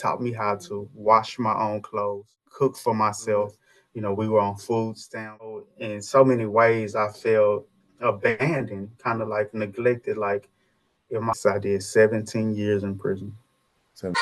taught me how to wash my own clothes, cook for myself. We were on food stamps. In so many ways, I felt abandoned, kind of like neglected. Like in my, I did 17 years in prison. So,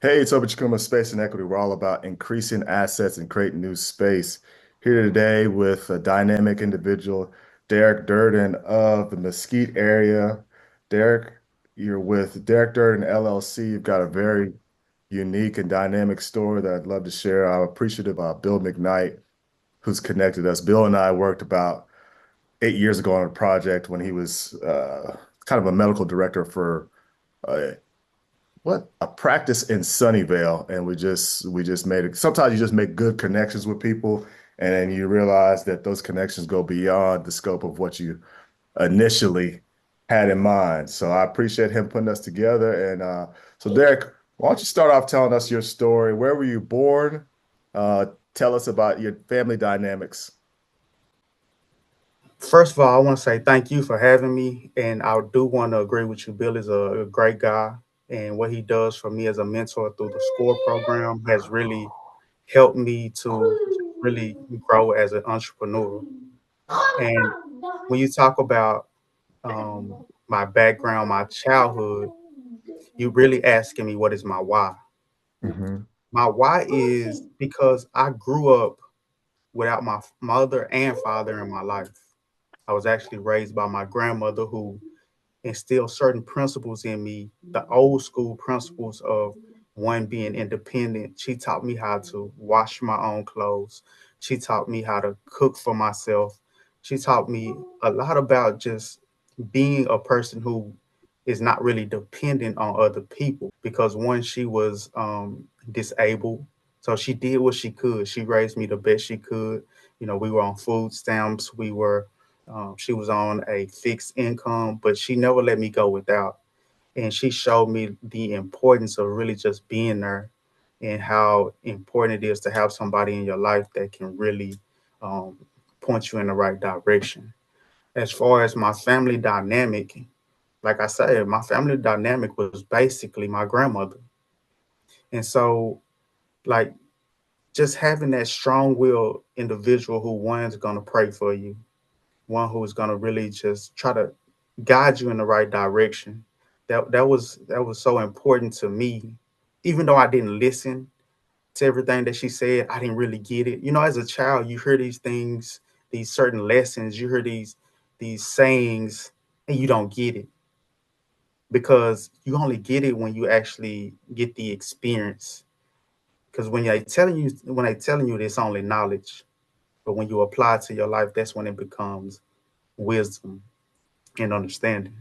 hey, it's Overcome Space and Equity. We're all about increasing assets and creating new space. Here today with a dynamic individual, Deric Durden of the Mesquite area. Deric, you're with Deric Durden LLC. You've got a very unique and dynamic story that I'd love to share. I'm appreciative of Bill McKnight, who's connected us. Bill and I worked about 8 years ago on a project when he was kind of a medical director for uh, a practice in Sunnyvale, and we just made it. Sometimes you just make good connections with people, and then you realize that those connections go beyond the scope of what you initially had in mind. So I appreciate him putting us together. And so, Deric, why don't you start off telling us your story? Where were you born? Tell us about your family dynamics. First of all, I want to say thank you for having me. And I do want to agree with you. Bill is a great guy. And what he does for me as a mentor through the SCORE program has really helped me to really grow as an entrepreneur. And when you talk about my background, my childhood, you really asking me what is my why. Hmm. My why is because I grew up without my mother and father in my life. I was actually raised by my grandmother who instilled certain principles in me, the old school principles of one being independent. She taught me how to wash my own clothes. She taught me how to cook for myself. She taught me a lot about just being a person who is not really dependent on other people because one, she was disabled. So she did what she could. She raised me the best she could. We were on food stamps. She was on a fixed income, but she never let me go without. And she showed me the importance of really just being there and how important it is to have somebody in your life that can really um, point you in the right direction. As far as my family dynamic, like I said, my family dynamic was basically my grandmother. And so, like, just having that strong willed individual who one's going to pray for you, one who's going to really just try to guide you in the right direction. That was so important to me. Even though I didn't listen to everything that she said, I didn't really get it. As a child, you hear these things, these certain lessons, you hear these sayings, and you don't get it because you only get it when you actually get the experience. Because when they telling you it's only knowledge, but when you apply it to your life, that's when it becomes wisdom and understanding.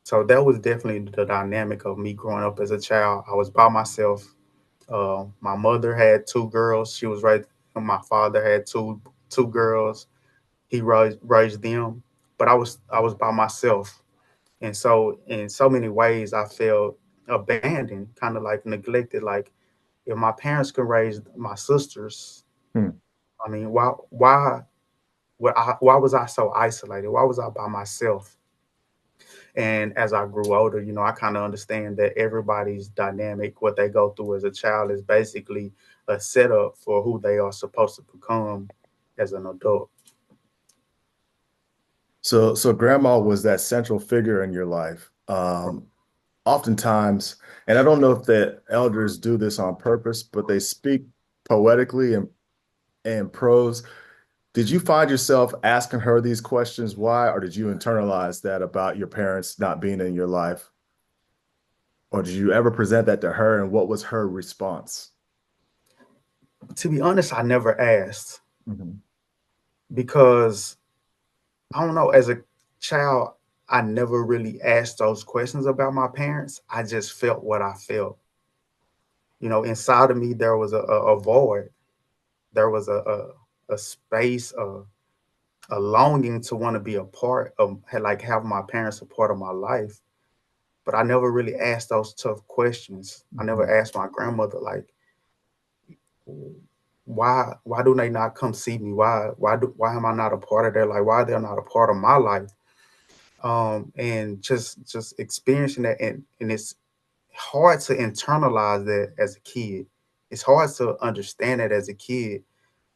So that was definitely the dynamic of me growing up as a child. I was by myself. My mother had two girls. She was right. My father had two girls. He raised them, but I was by myself. And so in so many ways, I felt abandoned, kind of like neglected. Like if my parents could raise my sisters, Hmm. I mean, why was I so isolated? Why was I by myself? And as I grew older, I kind of understand that everybody's dynamic, what they go through as a child, is basically a setup for who they are supposed to become as an adult. So grandma was that central figure in your life. Oftentimes, and I don't know if the elders do this on purpose, but they speak poetically and prose. Did you find yourself asking her these questions why, or did you internalize that about your parents not being in your life? Or did you ever present that to her, and what was her response? To be honest, I never asked Mhm. because I don't know, as a child, I never really asked those questions about my parents. I just felt what I felt. Inside of me, there was a void. There was a space, a longing to want to be a part of, like, have my parents a part of my life. But I never really asked those tough questions. I never Mhm. asked my grandmother, like, why do they not come see me? Why am I not a part of their life? Why they're not a part of my life? And just experiencing that, and it's hard to internalize that as a kid. It's hard to understand that as a kid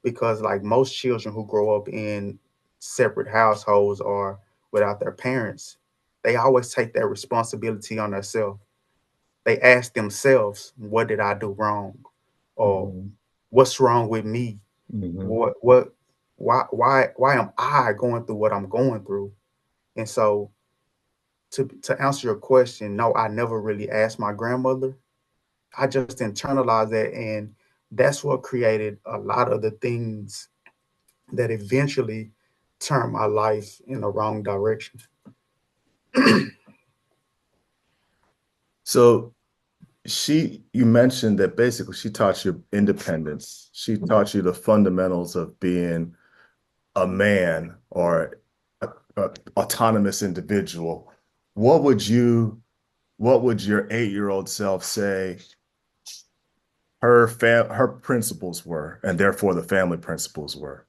because like most children who grow up in separate households or without their parents, they always take that responsibility on themselves. They ask themselves, what did I do wrong? Or Mhm. what's wrong with me? Mhm. What why am I going through what I'm going through? And so to answer your question, no, I never really asked my grandmother. I just internalized that, and that's what created a lot of the things that eventually turned my life in the wrong direction. So you mentioned that basically she taught you independence. She taught you the fundamentals of being a man or a autonomous individual. What would you, what would your 8-year-old self say her principles were, and therefore the family principles were?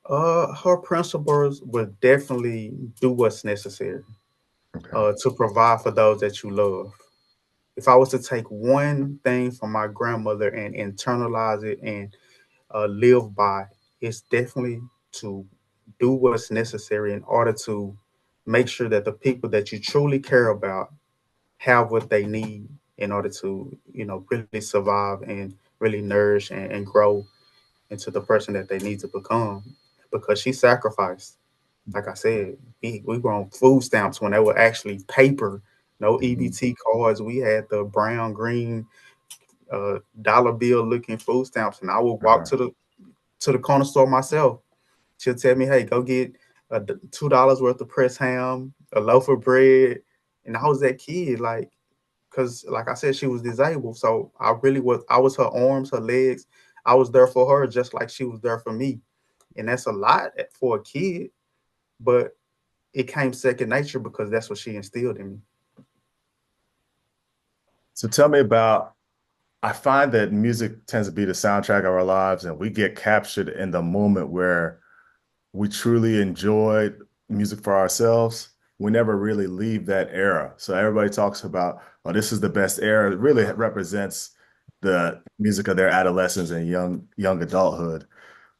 Her principles would definitely do what's necessary Okay. to provide for those that you love. If I was to take one thing from my grandmother and internalize it and live by, it's definitely to do what's necessary in order to make sure that the people that you truly care about have what they need in order to, really survive and really nourish and grow into the person that they need to become. Because she sacrificed. Like I said, we were on food stamps when they were actually paper, no Mhm. EBT cards. We had the brown, green, dollar bill looking food stamps, and I would walk Uh-huh. to the corner store myself. She'll tell me, "Hey, go get $2 worth of pressed ham, a loaf of bread," and I was that kid, like, because like I said, she was disabled, so I really was. I was her arms, her legs. I was there for her, just like she was there for me, and that's a lot for a kid, but it came second nature because that's what she instilled in me. So tell me about, I find that music tends to be the soundtrack of our lives, and we get captured in the moment where we truly enjoyed music for ourselves. We never really leave that era. So everybody talks about, oh, this is the best era. It really represents the music of their adolescence and young adulthood.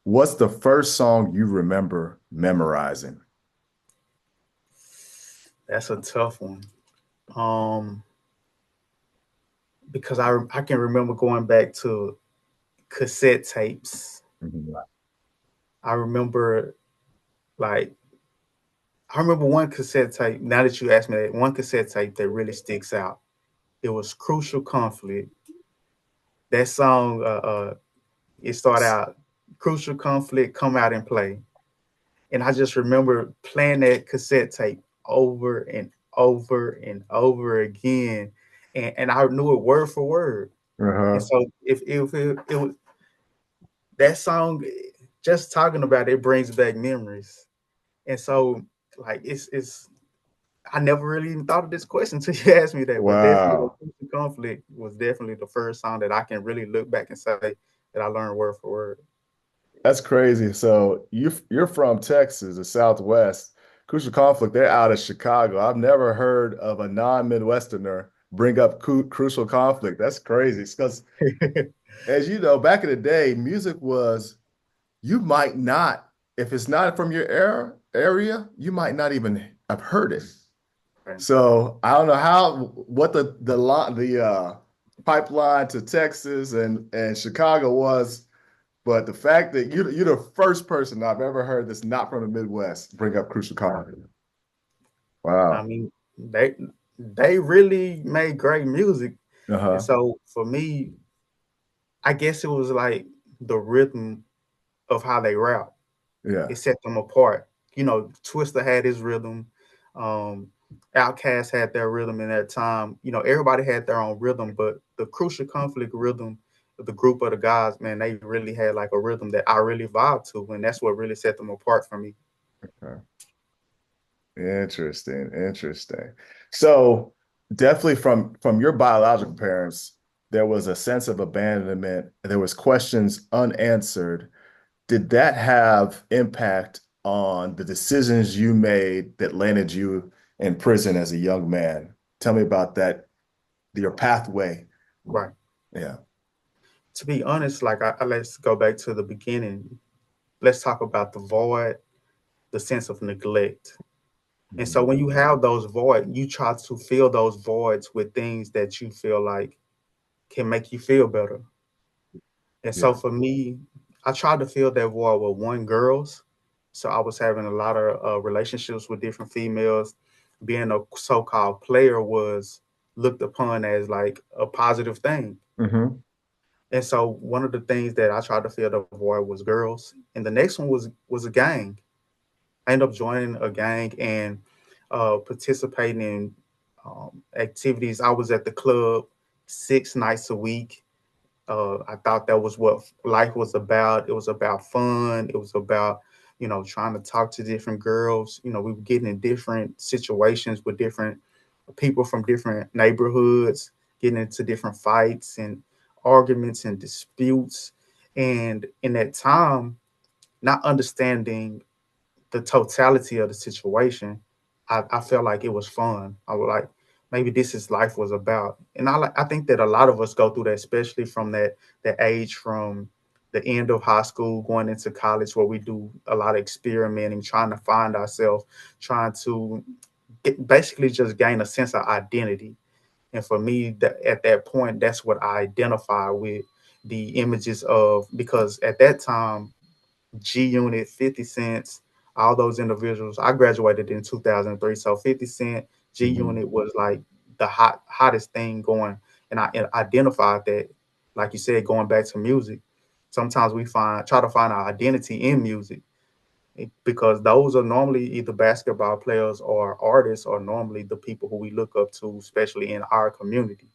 What's the first song you remember memorizing? That's a tough one. Um, because I can remember going back to cassette tapes. Mhm. I remember like I remember one cassette tape. Now that you asked me that, one cassette tape that really sticks out. It was "Crucial Conflict." That song, it started out, "Crucial Conflict, come out and play," and I just remember playing that cassette tape over and over and over again, and I knew it word for word. And Uh-huh. so if it was that song, just talking about it brings back memories. And so like it's I never really even thought of this question until you asked me that, but definitely the Wow. Christian conflict was definitely the first song that I can really look back and say that I learned word for word. That's crazy. So you're from Texas, the Southwest. Crucial Conflict, they're out of Chicago. I've never heard of a non-Midwesterner bring up Crucial Conflict. That's crazy. Because as you know, back in the day, music was, you might not, if it's not from your area, you might not even have heard it. Right. So I don't know what the pipeline to Texas and Chicago was, but the fact that you're the first person I've ever heard that's not from the Midwest bring up Crucial Conflict. I Wow. mean, they really made great music. And Uh-huh. so for me, I guess it was like the rhythm of how they rap. Yeah. It set them apart. Twister had his rhythm. Um, Outkast had their rhythm in that time. Everybody had their own rhythm, but the Crucial Conflict rhythm, the group of the guys, man, they really had like a rhythm that I really vibe to, and that's what really set them apart from me. Okay. Interesting. Interesting. So definitely from your biological parents. there was a sense of abandonment, there was questions unanswered. Did that have impact on the decisions you made that landed you in prison as a young man? Tell me about that, your pathway. Right. Yeah. To be honest, like let's go back to the beginning. Let's talk about the void, the sense of neglect. And so Mhm. when you have those voids, you try to fill those voids with things that you feel like can make you feel better. And so Yeah. for me, I tried to fill that void with one girls. So I was having a lot of relationships with different females. Being a so-called player was looked upon as like a positive thing. Hmm. And so one of the things that I tried to fill the void was girls, and the next one was a gang. I ended up joining a gang and participating in activities. I was at the club 6 nights a week. I thought that was what life was about. It was about fun. It was about, trying to talk to different girls. We were getting in different situations with different people from different neighborhoods, getting into different fights and arguments and disputes. And in that time, not understanding the totality of the situation, I felt like it was fun. I was like, maybe this is life was about. And I think that a lot of us go through that, especially from that age from the end of high school going into college, where we do a lot of experimenting, trying to find ourselves, trying to basically just gain a sense of identity. And for me, at that point, that's what I identify with, the images of, because at that time, G Unit, 50 Cents, all those individuals. I graduated in 2003, so 50 Cent, G Hmm. Unit was like the hottest thing going, and I identified that, like you said, going back to music. Sometimes we try to find our identity in music, because those are normally either basketball players or artists, or normally the people who we look up to, especially in our community.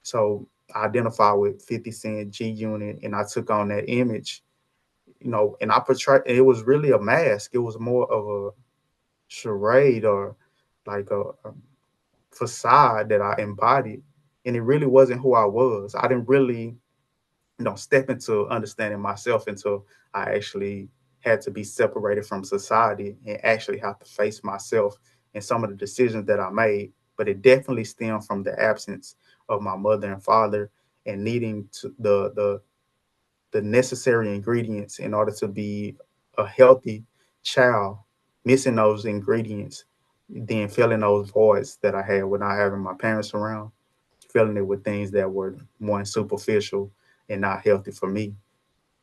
So I identify with 50 Cent, G Unit, and I took on that image, and I portrayed. It was really a mask. It was more of a charade, or like a facade that I embodied, and it really wasn't who I was. I didn't really, step into understanding myself until I actually had to be separated from society and actually have to face myself and some of the decisions that I made. But it definitely stemmed from the absence of my mother and father, and needing to the necessary ingredients in order to be a healthy child, missing those ingredients, then filling those voids that I had with not having my parents around, filling it with things that were more superficial and not healthy for me,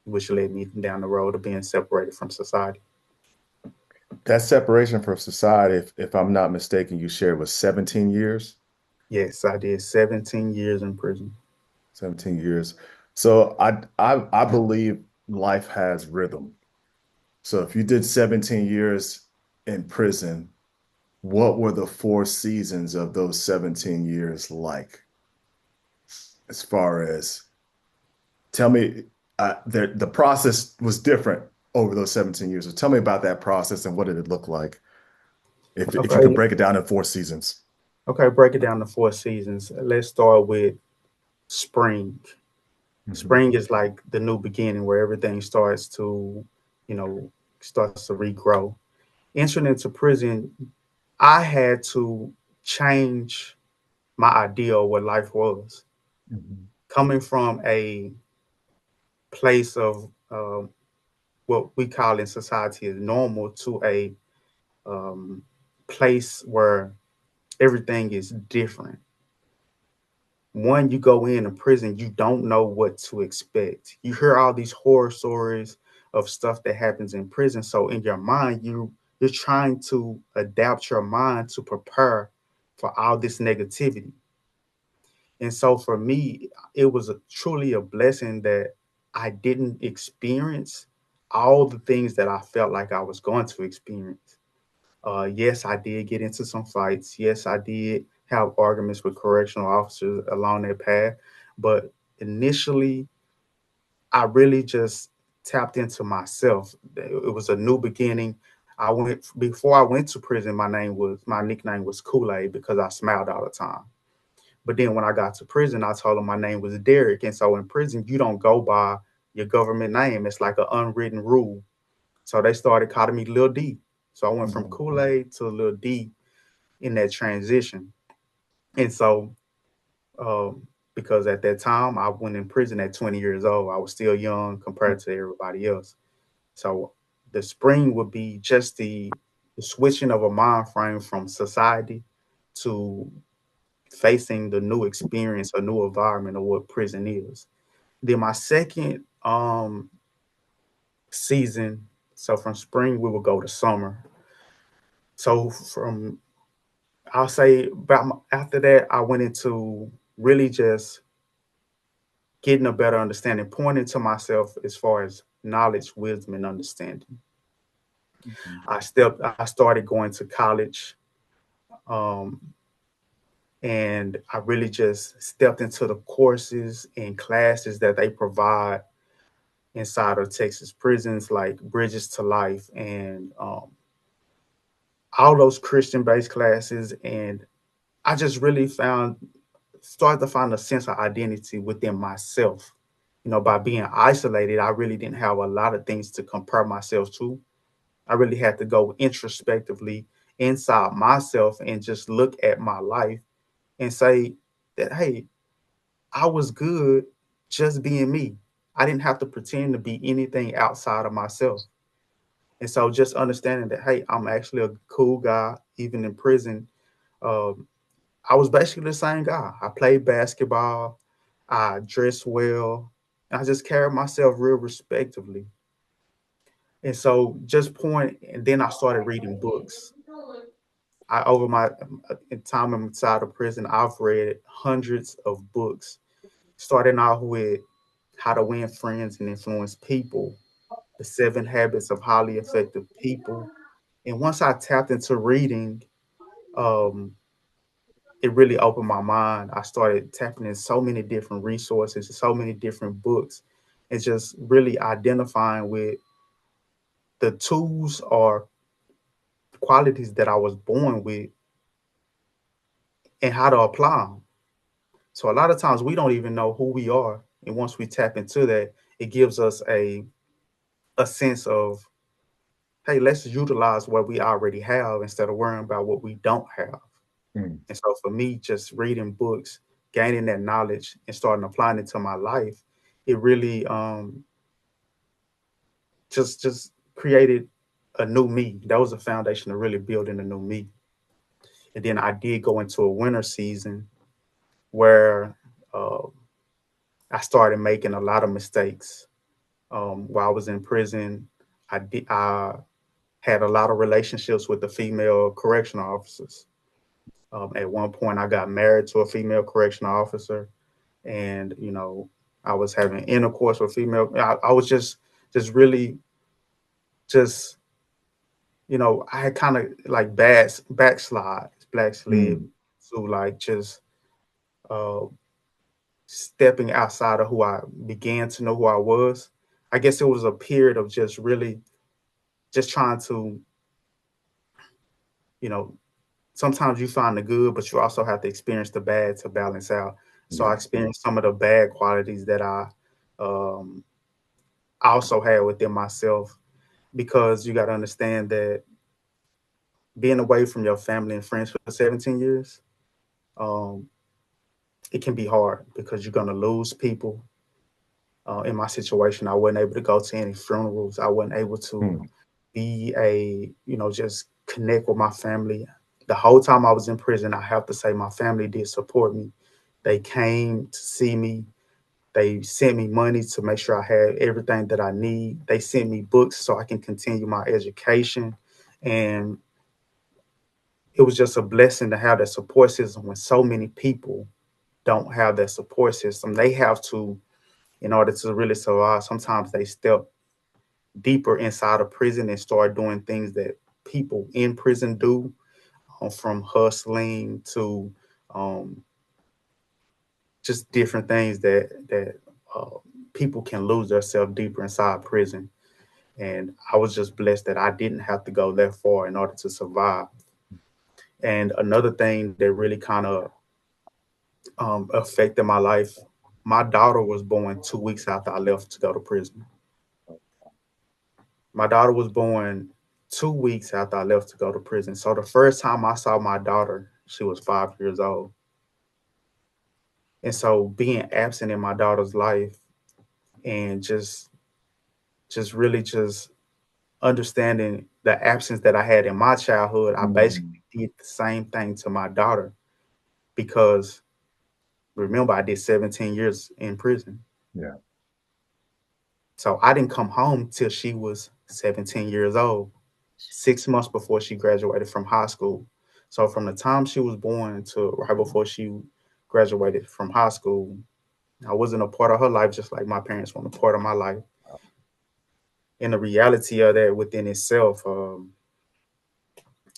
which led me down the road of being separated from society. That separation from society, if I'm not mistaken, you shared was 17 years. Yes, I did 17 years in prison. 17 years. So I believe life has rhythm. So if you did 17 years in prison, what were the 4 seasons of those 17 years like? As far as tell me, the process was different over those 17 years. So tell me about that process and what did it look like? If you could Okay, break it down in 4 seasons. okay, break it down to 4 seasons. Let's start with spring. Mhm. Spring is like the new beginning, where everything starts to, you know, starts to regrow. Entering into prison, I had to change my idea of what life was. Mhm. Coming from a place of what we call in society as normal, to a um, place where everything is different. One, you go in a prison, you don't know what to expect. You hear all these horror stories of stuff that happens in prison. So in your mind, you're trying to adapt your mind to prepare for all this negativity. And so for me, it was truly a blessing that I didn't experience all the things that I felt like I was going to experience. Yes, I did get into some fights. Yes, I did have arguments with correctional officers along that path. But initially, I really just tapped into myself. It was a new beginning. I went before I went to prison. My nickname was Kool Aid, because I smiled all the time. But then when I got to prison, I told them my name was Derek. And so in prison, you don't go by your government name. It's like an unwritten rule. So they started calling me Lil D. So I went from Mhm. Kool-Aid to Lil D in that transition. And so um, because at that time I went in prison at 20 years old. I was still young compared to everybody else. So the spring would be just the switching of a mind frame from society to facing the new experience, a new environment of what prison is. Then my second season, so from spring we would go to summer. So from I'll say about after that I went into really just getting a better understanding, pointing to myself as far as knowledge, wisdom, and understanding. Mhm. I started going to college, um, and I really just stepped into the courses and classes that they provide inside of Texas prisons, like Bridges to Life and all those Christian-based classes. And I just really started to find a sense of identity within myself. You know, by being isolated, I really didn't have a lot of things to compare myself to. I really had to go introspectively inside myself and just look at my life and say that, hey, I was good just being me. I didn't have to pretend to be anything outside of myself. And so just understanding that, hey, I'm actually a cool guy, even in prison. Um, I was basically the same guy. I played basketball, I dressed well, I just carried myself real respectively. And so just point, and then I started reading books. I over my time inside of prison, I've read hundreds of books, starting off with How to Win Friends and Influence People, The Seven Habits of Highly Effective People. And once I tapped into reading, um, it really opened my mind. I started tapping in so many different resources, so many different books, and just really identifying with the tools or qualities that I was born with and how to apply them. So a lot of times we don't even know who we are, and once we tap into that, it gives us a sense of, hey, let's utilize what we already have instead of worrying about what we don't have. Mm. And so for me, just reading books, gaining that knowledge, and starting applying it to my life, it really just created a new me. That was a foundation of really building a new me. And then I did go into a winter season where uh, I started making a lot of mistakes. While I was in prison, I had a lot of relationships with the female correctional officers. At one point, I got married to a female correctional officer, and I was having intercourse with female. I was just really just I had kind of like backslid Mm. to like just uh, stepping outside of who I began to know who I was. I guess it was a period of just really just trying to, you know, sometimes you find the good, but you also have to experience the bad to balance out. So I Yeah. experienced some of the bad qualities that I um, also had within myself, because you got to understand that being away from your family and friends for 17 years, um, it can be hard because you're going to lose people. In my situation, I wasn't able to go to any funerals. I wasn't able to Mm. be just connect with my family. The whole time I was in prison, I have to say my family did support me. They came to see me. They sent me money to make sure I had everything that I need. They sent me books so I can continue my education. And it was just a blessing to have that support system when so many people don't have that support system. They have to, in order to really survive, sometimes they step deeper inside of prison and start doing things that people in prison do, from hustling to um, just different things that uh, people can lose themselves deeper inside prison. And I was just blessed that I didn't have to go that far in order to survive. And another thing that really kind of affected my life. My daughter was born 2 weeks after I left to go to prison. My daughter was born 2 weeks after I left to go to prison. So the first time I saw my daughter, she was 5 years old. And so being absent in my daughter's life and just really just understanding the absence that I had in my childhood, I basically Mm, did the same thing to my daughter because remember I did 17 years in prison. yeah. So I didn't come home till she was 17 years old, 6 months before she graduated from high school. So from the time she was born to right before she graduated from high school, I wasn't a part of her life just like my parents weren't a part of my life. And the reality of that within itself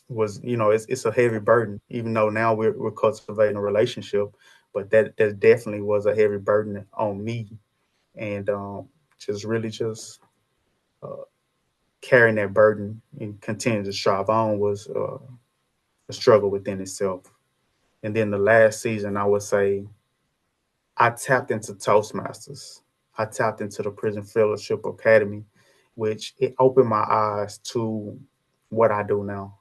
was, it's a heavy burden, even though now we're cultivating a relationship, but that definitely was a heavy burden on me. And just really just uh, carrying that burden and continuing to strive on was a struggle within itself. And then the last season, I would say I tapped into Toastmasters. I tapped into the Prison Fellowship Academy, which it opened my eyes to what I do now.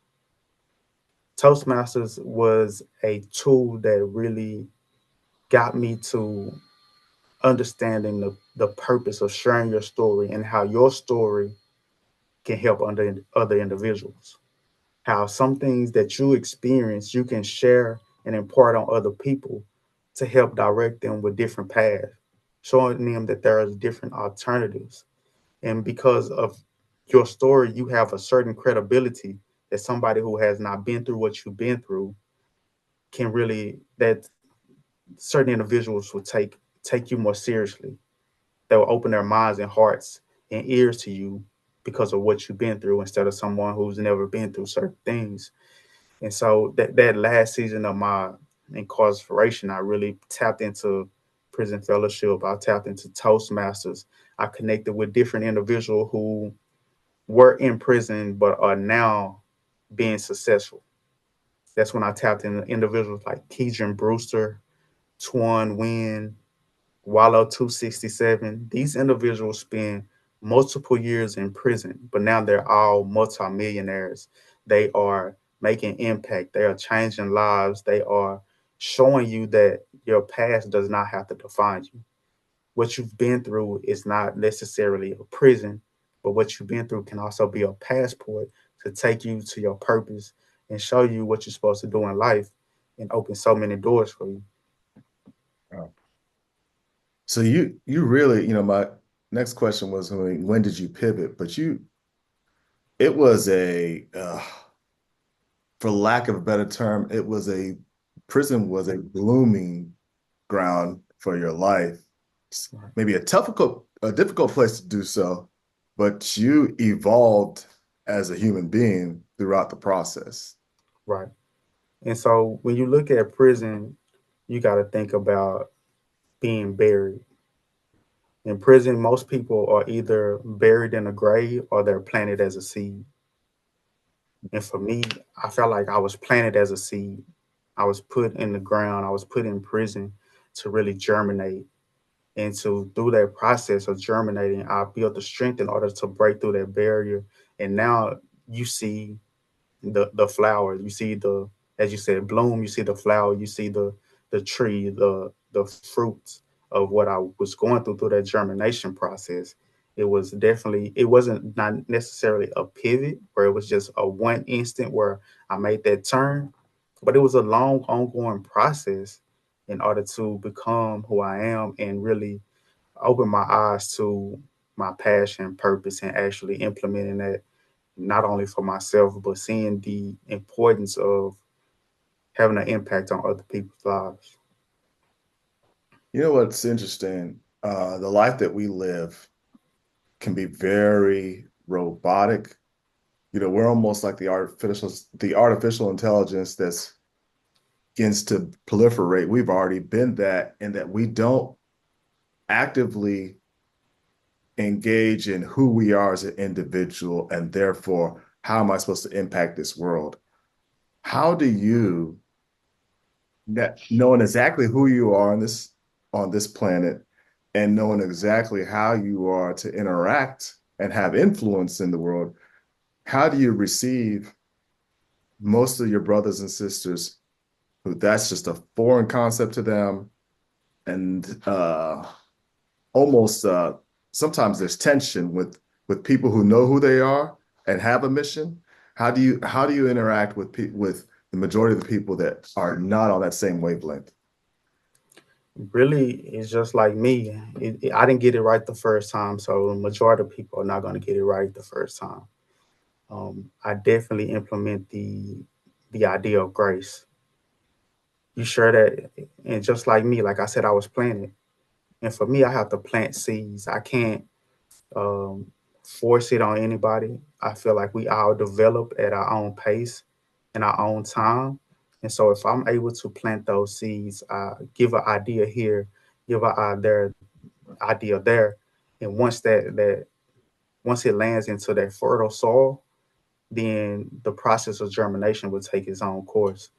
Toastmasters was a tool that really got me to understanding the purpose of sharing your story and how your story can help other individuals. How some things that you experience you can share and impart on other people to help direct them with different paths, showing them that there are different alternatives. And because of your story, you have a certain credibility that somebody who has not been through what you've been through can really, that certain individuals will take you more seriously. They will open their minds and hearts and ears to you because of what you've been through instead of someone who's never been through certain things. And so that last season of my incarceration, I really tapped into prison fellowship. I tapped into Toastmasters. I connected with different individuals who were in prison but are now being successful. That's when I tapped into individuals like Keegan Brewster, Twan Wynn, Wallow 267. These individuals spend multiple years in prison, but now they're all multimillionaires. They are making impact. They are changing lives. They are showing you that your past does not have to define you. What you've been through is not necessarily a prison, but what you've been through can also be a passport to take you to your purpose and show you what you're supposed to do in life and open so many doors for you. Oh. So you really, my next question was when did you pivot? But it was for lack of a better term, prison was a blooming ground for your life. It's Right. maybe a difficult place to do so, but you evolved as a human being throughout the process. Right. And so when you look at prison, you got to think about being buried. In prison, most people are either buried in a grave or they're planted as a seed. And for me, I felt like I was planted as a seed. I was put in the ground, I was put in prison to really germinate. And so through that process of germinating, I built the strength in order to break through that barrier. And now you see the flower. You see the, as you said, bloom. You see the flower. You see the tree, the fruits of what I was going through that germination process. It was definitely, it wasn't not necessarily a pivot where it was just a one instant where I made that turn, but it was a long ongoing process in order to become who I am and really open my eyes to my passion, purpose, and actually implementing that not only for myself, but seeing the importance of having an impact on other people's lives. You know what's interesting? The life that we live can be very robotic. We're almost like the artificial intelligence that's begins to proliferate. We've already been that, and that we don't actively engage in who we are as an individual, and therefore, how am I supposed to impact this world? How do you that knowing exactly who you are on this planet and knowing exactly how you are to interact and have influence in the world, how do you receive most of your brothers and sisters who that's just a foreign concept to them and almost sometimes there's tension with people who know who they are and have a mission. How do you interact with the majority of the people that are not on that same wavelength? Really, it's just like me. I didn't get it right the first time, so the majority of people are not going to get it right the first time. I definitely implement the idea of grace. You sure that? And just like me, like I said, I was planted, and for me, I have to plant seeds. I can't um, force it on anybody. I feel like we all develop at our own pace in our own time. And so if I'm able to plant those seeds, give an idea here, give an idea there, and once it lands into that fertile soil, then the process of germination will take its own course.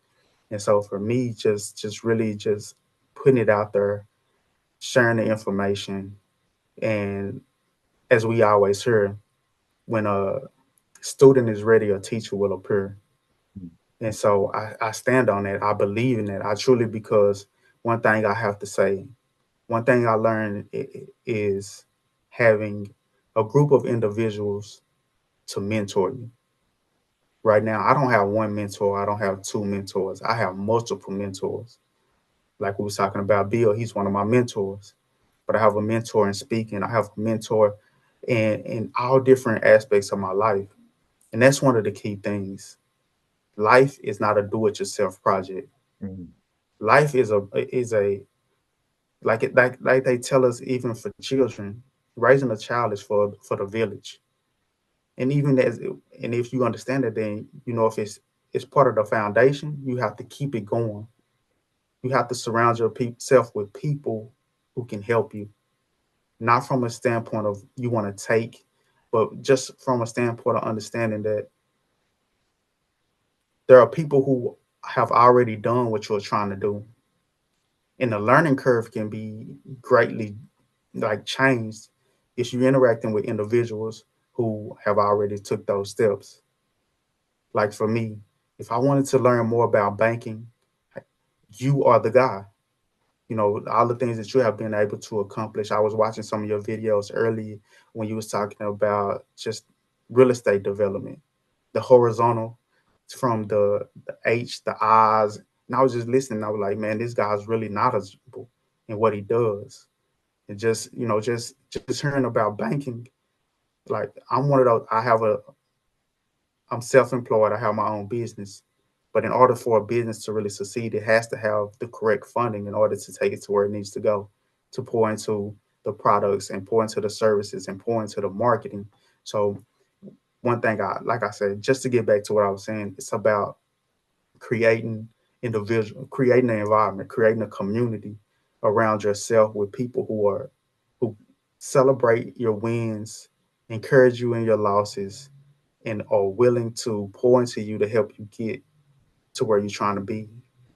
And so for me, just really just putting it out there, sharing the information, and as we always hear, when a student is ready, a teacher will appear. And so I stand on that. I believe in that. I truly, because one thing I have to say, one thing I learned is having a group of individuals to mentor you. Right now, I don't have one mentor. I don't have two mentors. I have multiple mentors. Like we was talking about Bill, he's one of my mentors. But I have a mentor in speaking. I have a mentor in all different aspects of my life. And that's one of the key things. Life is not a do-it-yourself project. Mhm. Life is a like they tell us, even for children, raising a child is for the village. And even as and if you understand it, then you know if it's part of the foundation, you have to keep it going. You have to surround yourself with people who can help you, not from a standpoint of you want to take, but just from a standpoint of understanding that there are people who have already done what you're trying to do, and the learning curve can be greatly like changed if you're interacting with individuals who have already took those steps. Like for me, if I wanted to learn more about banking, you are the guy. You know, all the things that you have been able to accomplish. I was watching some of your videos earlier when you was talking about just real estate development, the horizontal from the H, the I's. And I was just listening. I was like, man, this guy's really knowledgeable in what he does. And just, just hearing about banking, like I'm one of those, I'm self-employed. I have my own business. But in order for a business to really succeed, it has to have the correct funding in order to take it to where it needs to go, to pour into the products and pour into the services and pour into the marketing. So one thing like I said, just to get back to what I was saying, it's about creating creating an environment, creating a community around yourself with people who celebrate your wins, encourage you in your losses, and are willing to pour into you to help you get to where you're trying to be,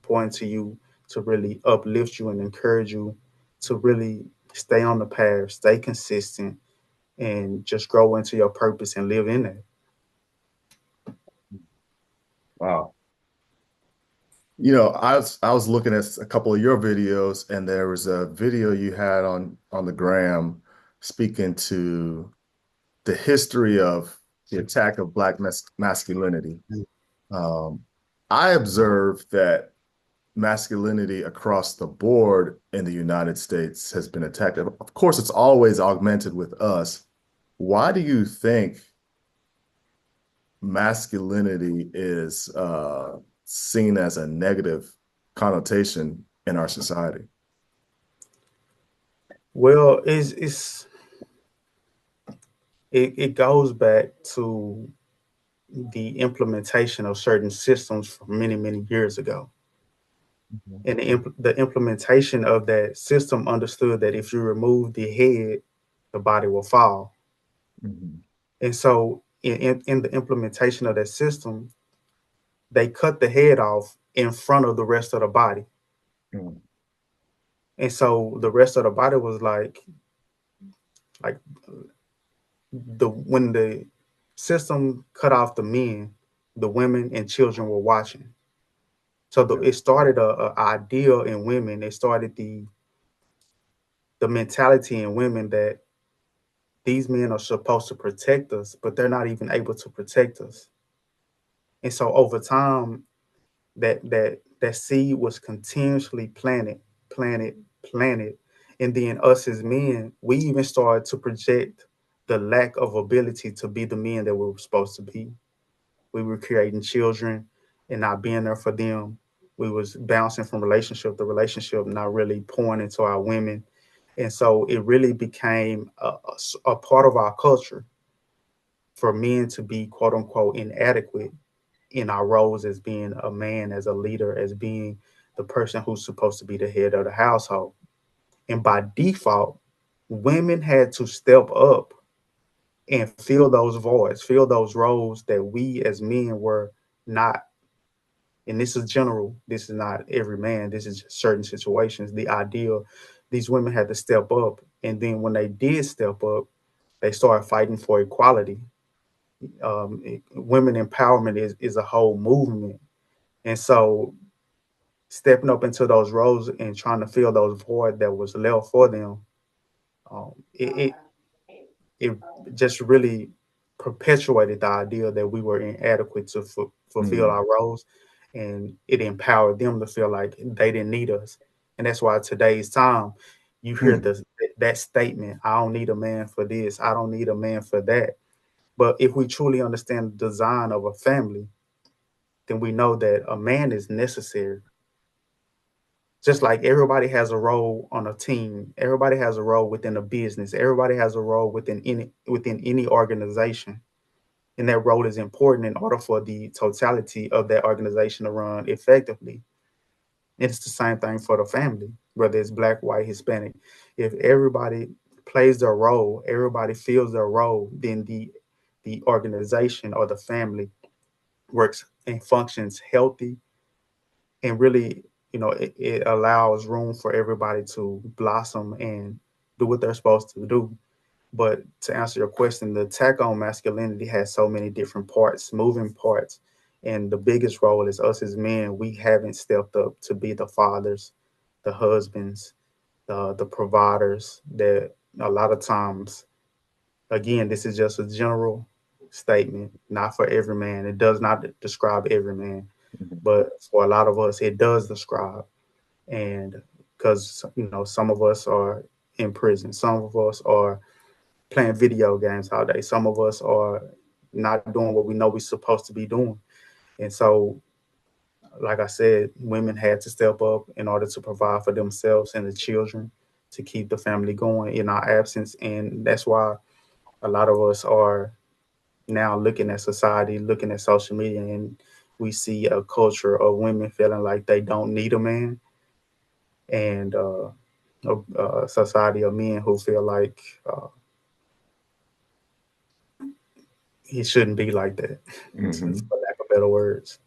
pour into you to really uplift you and encourage you to really stay on the path, stay consistent, and just grow into your purpose and live in it. Wow. I was looking at a couple of your videos, and there was a video you had on the gram speaking to the history of the attack of Black masculinity. Um, I observed that masculinity across the board in the United States has been attacked. Of course, it's always augmented with us. Why do you think masculinity is seen as a negative connotation in our society? Well, it goes back to the implementation of certain systems from many years ago. Mhm. And the implementation of that system understood that if you remove the head, the body will fall. Mhm. And so, in the implementation of that system, they cut the head off in front of the rest of the body. Mm. And so the rest of the body was like the when the system cut off the men, the women and children were watching. So it started a ideal in women. It started the mentality in women that these men are supposed to protect us, but they're not even able to protect us. And so over time, that seed was continuously planted, and then us as men, we even started to project the lack of ability to be the men that we were supposed to be. We were creating children and not being there for them. We was bouncing from relationship to relationship, not really pouring into our women. And so it really became a part of our culture for men to be quote unquote inadequate in our roles as being a man, as a leader, as being the person who's supposed to be the head of the household. And by default, women had to step up and fill those voids, fill those roles that we as men were not. And this is general, this is not every man, this is just certain situations. The ideal, these women had to step up. And then when they did step up, they started fighting for equality. Women empowerment is a whole movement. And so stepping up into those roles and trying to fill those void that was left for them, um, it, it it just really perpetuated the idea that we were inadequate to fulfill Mm. our roles, and it empowered them to feel like they didn't need us. And that's why today's time, you hear Mm. this that statement: "I don't need a man for this. I don't need a man for that." But if we truly understand the design of a family, then we know that a man is necessary. Just like everybody has a role on a team, everybody has a role within a business, everybody has a role within any organization, and that role is important in order for the totality of that organization to run effectively. It's the same thing for the family, whether it's black, white, Hispanic. If everybody plays their role, everybody feels their role, then the organization or the family works and functions healthy, and really, it allows room for everybody to blossom and do what they're supposed to do. But to answer your question, the attack on masculinity has so many different parts, moving parts. And the biggest role is us as men. We haven't stepped up to be the fathers, the husbands, the providers that a lot of times, again, this is just a general statement, not for every man. It does not describe every man, Mhm. but for a lot of us, it does describe. And because, some of us are in prison, some of us are playing video games all day. Some of us are not doing what we know we're supposed to be doing. And so, like I said, women had to step up in order to provide for themselves and the children to keep the family going in our absence. And that's why a lot of us are now looking at society, looking at social media, and we see a culture of women feeling like they don't need a man, and a society of men who feel like it shouldn't be like that, Mhm. for lack of better words.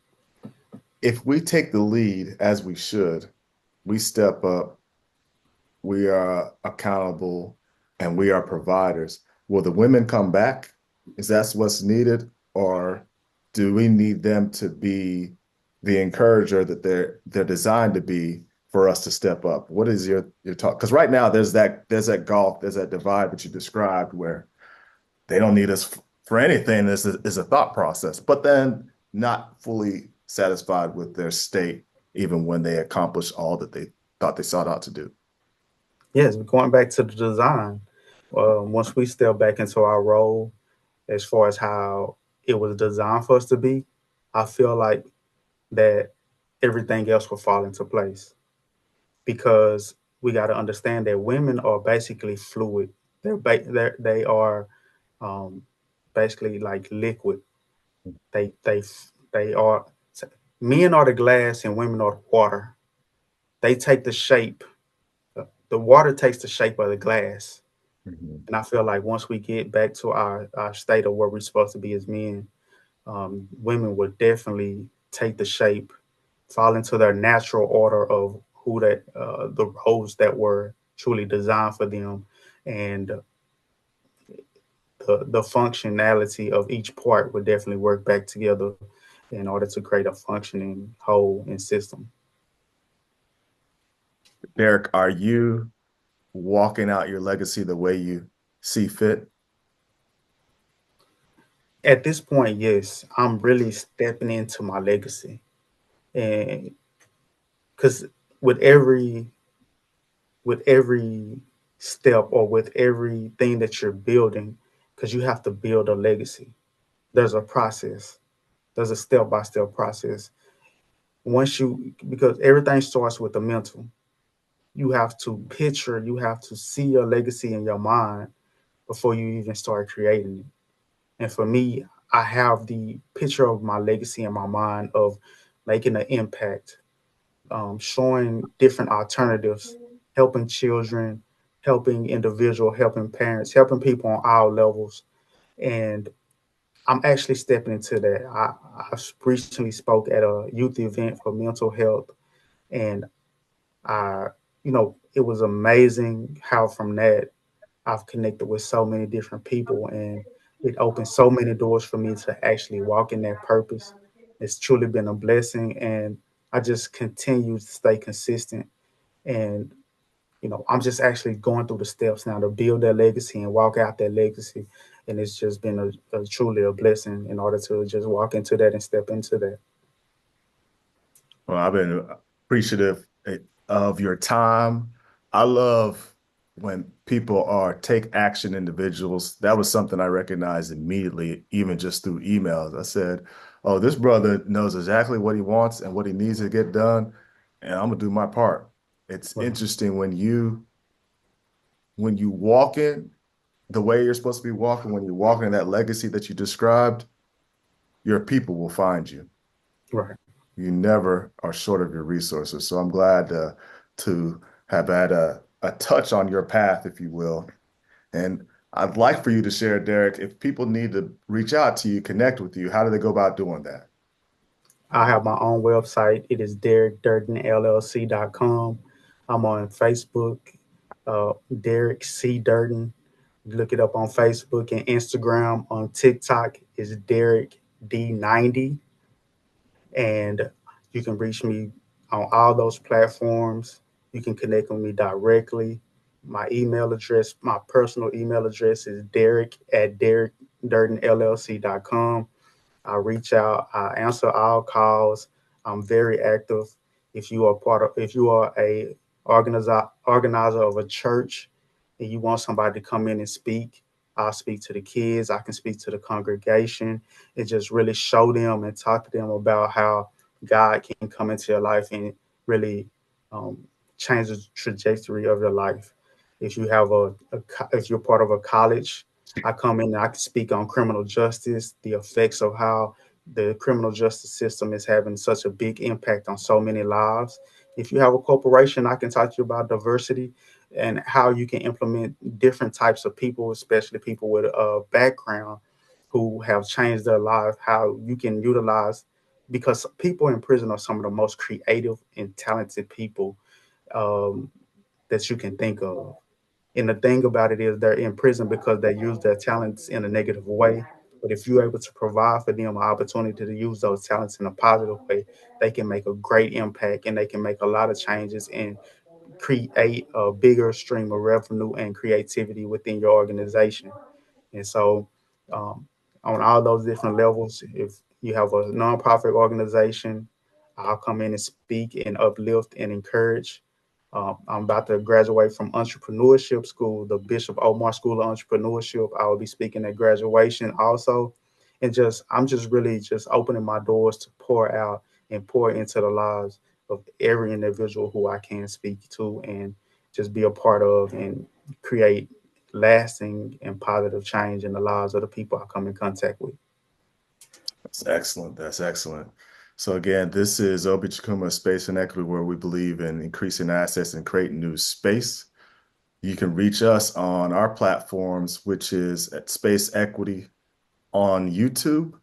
If we take the lead as we should, we step up, we are accountable, and we are providers. Will the women come back? Is that what's needed? Or do we need them to be the encourager that they're designed to be for us to step up? What is your talk? Because right now there's that gulf, there's that divide that you described where they don't need us for anything. This is a thought process, but then not fully satisfied with their state, even when they accomplish all that they thought they sought out to do. Yes, going back to the design, once we step back into our role as far as how it was designed for us to be, I feel like that everything else will fall into place, because we got to understand that women are basically fluid. They are um, basically like liquid. They they they are Men are the glass and women are the water. They take the shape. The water takes the shape of the glass. Mhm. And I feel like once we get back to our state of where we're supposed to be as men, women would definitely take the shape, fall into their natural order of who that the roles that were truly designed for them, and the functionality of each part would definitely work back together in order to create a functioning whole and system. Deric, are you walking out your legacy the way you see fit? At this point, yes, I'm really stepping into my legacy, and because with every with every step or with everything that you're building, because you have to build a legacy. There's a process. There's a step by step process. Once you Because everything starts with the mental. You have to picture, you have to see your legacy in your mind before you even start creating it. And for me, I have the picture of my legacy in my mind of making an impact, showing different alternatives, helping children, helping individual, helping parents, helping people on all levels. And I'm actually stepping into that. I recently spoke at a youth event for mental health, and I, it was amazing how from that I've connected with so many different people, and it opened so many doors for me to actually walk in that purpose. It's truly been a blessing, and I just continue to stay consistent. And I'm just actually going through the steps now to build that legacy and walk out that legacy. And it's just been a truly a blessing in order to just walk into that and step into that. Well, I've been appreciative of your time. I love when people are take action individuals. That was something I recognized immediately, even just through emails. I said, "Oh, this brother knows exactly what he wants and what he needs to get done, and I'm gonna do my part." It's Right, interesting when you walk in the way you're supposed to be walking, when you're walking in that legacy that you described, your people will find you. right. You never are short of your resources. So I'm glad to have had a touch on your path, if you will. And I'd like for you to share, Deric, if people need to reach out to you, connect with you, how do they go about doing that? I have my own website. It is DericDurdenLLC.com. I'm on Facebook, Deric C. Durden. Look it up on Facebook and Instagram. On TikTok is Deric D90. And you can reach me on all those platforms. You can connect with me directly. My email address, my personal email address is Derek@DericDurdenLLC.com. I reach out, I answer all calls. I'm very active. If you are a organizer of a church and you want somebody to come in and speak, I'll speak to the kids. I can speak to the congregation and just really show them and talk to them about how God can come into your life and really um, change the trajectory of your life. If you have if you're part of a college, I come in and I can speak on criminal justice, the effects of how the criminal justice system is having such a big impact on so many lives. If you have a corporation, I can talk to you about diversity and how you can implement different types of people, especially people with a background who have changed their life, how you can utilize, because people in prison are some of the most creative and talented people um, that you can think of. And the thing about it is they're in prison because they use their talents in a negative way. But if you're able to provide for them an opportunity to use those talents in a positive way, they can make a great impact and they can make a lot of changes and create a bigger stream of revenue and creativity within your organization. And so, um, on all those different levels, if you have a nonprofit organization, I'll come in and speak and uplift and encourage. I'm about to graduate from entrepreneurship school, the Bishop Omar School of Entrepreneurship. I will be speaking at graduation also. And I'm just really just opening my doors to pour out and pour into the lives of every individual who I can speak to and just be a part of and create lasting and positive change in the lives of the people I come in contact with. That's excellent. That's excellent. So again, this is Obi Chikuma Space and Equity, where we believe in increasing assets and creating new space. You can reach us on our platforms, which is at Space Equity on YouTube.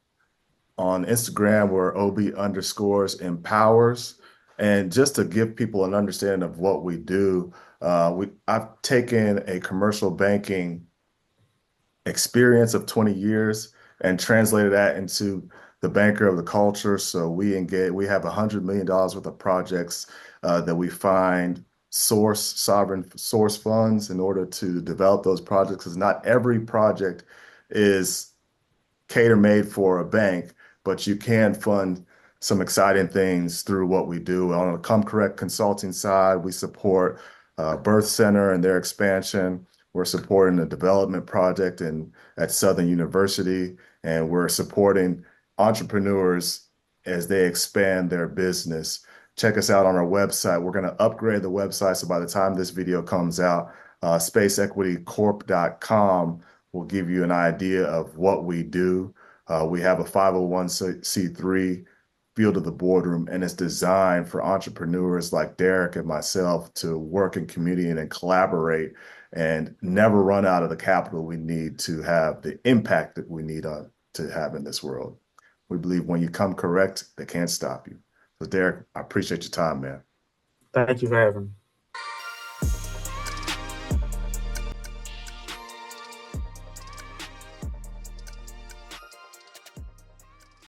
On Instagram, we're OB underscores empowers. And just to give people an understanding of what we do, I've taken a commercial banking experience of 20 years and translated that into the banker of the culture. So we have $100 million worth of projects that we find sovereign source funds in order to develop those projects, because not every project is cater made for a bank, but you can fund some exciting things through what we do. On the Come Correct consulting side, we support Birth Center and their expansion. We're supporting the development project at Southern University, and we're supporting entrepreneurs as they expand their business. Check us out on our website. We're going to upgrade the website, so by the time this video comes out, spaceequitycorp.com will give you an idea of what we do. We have a 501c3 field of the boardroom, and it's designed for entrepreneurs like Deric and myself to work in community and collaborate and never run out of the capital we need to have the impact that we need to have in this world. We believe when you come correct, they can't stop you. So, Deric, I appreciate your time, man. Thank you for having me.